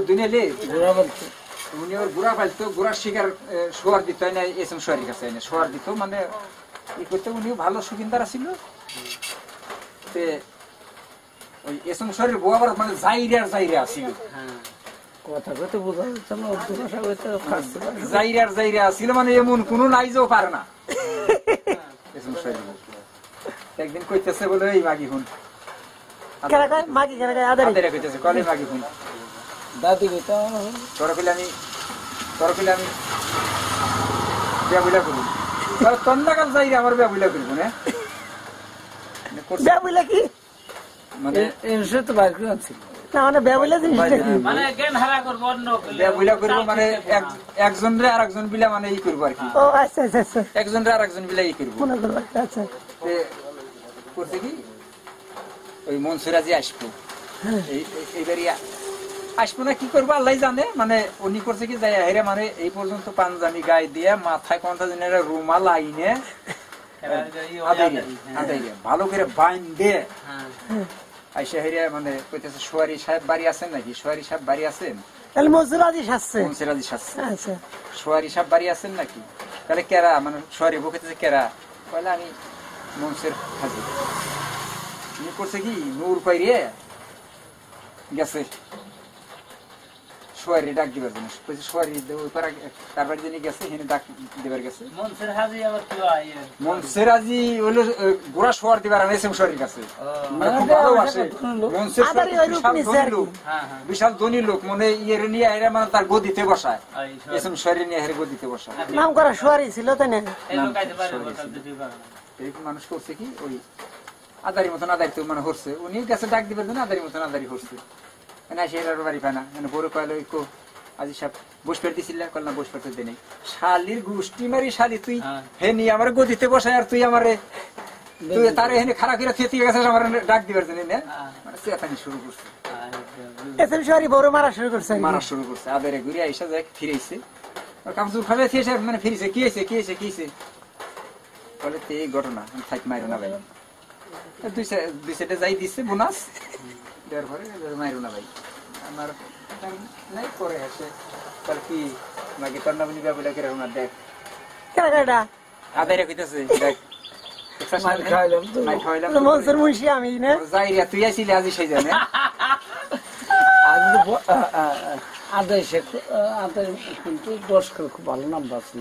দুনিয়ালে ঘোড়া বলতো উনি ওর ঘোড়া পালতো ঘোড়ার শিকার শোয়ার দিত না এসএম শোয়ারের কাছে এনে শোয়ার দিত মানে ই করতে উনিও ভালো সুবিন্দার ছিল তে ওই এসএম শোয়ারের বউ আবার মানে জাইরা ছিল কথা কইতে বোঝা যাচ্ছে না উর্দু ভাষা কইতে ফার্সি জাইরা ছিল মানে এমন কোনো নাইজও পারে না এসএম শোয়ারের বউ একদিন কইতেছে বলে এই মাগি হুন কেন কয় মাগি কেন কয় আদারে কইতেছে কলে মাগি হুন দাদি কইতো তোরা কইলে আমি বিয়া বুলা করব তন্দাকাল যাই আমার বিয়া বুলা করব না বিয়া বুলা কি মানে এসে তো বাইর করে আনছিল না মানে বিয়া বুলা জিনিসটা কি মানে জ্ঞান হারা করব অন্য বিয়া বুলা করব মানে একজন রে আরেকজন বিলা মানে ই করব আর কি ও আচ্ছা আচ্ছা আচ্ছা একজন রে আরেকজন বিলা ই করব মনে করব আচ্ছা তে করতে কি ওই মনসুরাজি আসবো এইবারই আসবো না কি করবো আল্লাহ জানে মানে উনি করছে কি যাই হেরে মানে এই পর্যন্ত পাঞ্জাবি গায়ে দিয়ে মাথায় কোনটা দিন রুমাল আইনে ভালো করে বাইন্দে আইসা হেরে মানে কইতেছে সোয়ারি সাহেব বাড়ি আছেন নাকি সোয়ারি সাহেব বাড়ি আছেন তাহলে মনসুরাজি শাসছে মনসুরাজি শাসছে আচ্ছা সোয়ারি সাহেব বাড়ি আছেন নাকি তাহলে কেরা মানে সোয়ারি বকেতেছে কেরা বলে আমি মনসুর হাজির উনি করছে কি নূর পাইরে গেছে সোয়ারি ডাক দিবার জন্য সোয়ারি তার বাড়ি জন্য গেছে এখানে ডাক দিবার গেছে মনসেরাজি হইলো গোড়া সোয়ার দিবার এসএম সোয়ারির কাছে বিশাল ধনী লোক মনে ইয়ের নিয়ে মানে তার গদিতে বসায় এসএম সোয়ারি নিয়ে গদিতে বসায় নাম করা সোয়ারি ছিল তাই না এরকম মানুষ করছে কি ওই আদারি মতন আদারি তো মানে হচ্ছে উনি গেছে ডাক দিবার জন্য আদারি মতন আদারি হচ্ছে বাড়ি পায় না বড় কয়লো আজি সাহেব বসপেট দিছিল কল না বসপেট দে নেই শালির গোষ্ঠী মারি শালি তুই হে নি আমার গদিতে বসায় আর তুই আমারে তুই তার এখানে খারাপ করে থেকে গেছে আমার ডাক দিবার জন্য না মানে চেতানি শুরু করছে এসএম সোয়ারি বড় মারা শুরু করছে আদারে ঘুরে আইসা যায় ফিরেছে আর কামজুর খাবে ফিরেছে মানে ফিরেছে কি হয়েছে বলে তো এই ঘটনা থাক মাইরো না ভাই দুই সাইডে যাই দিচ্ছে বোনাস দেওয়ার পরে মাইরো না ভাই আমার নাই করে আসে তার কি নাকি তন্নাবনি বাবুলা করে ওনার দেখ আদারে কইতেছে দেখ মনসুর মুন্সি আমি না যাইরা তুই আইছিলি আজি সেই জানে আদায় কিন্তু 10 খুব ভালো নাম্বার ছিল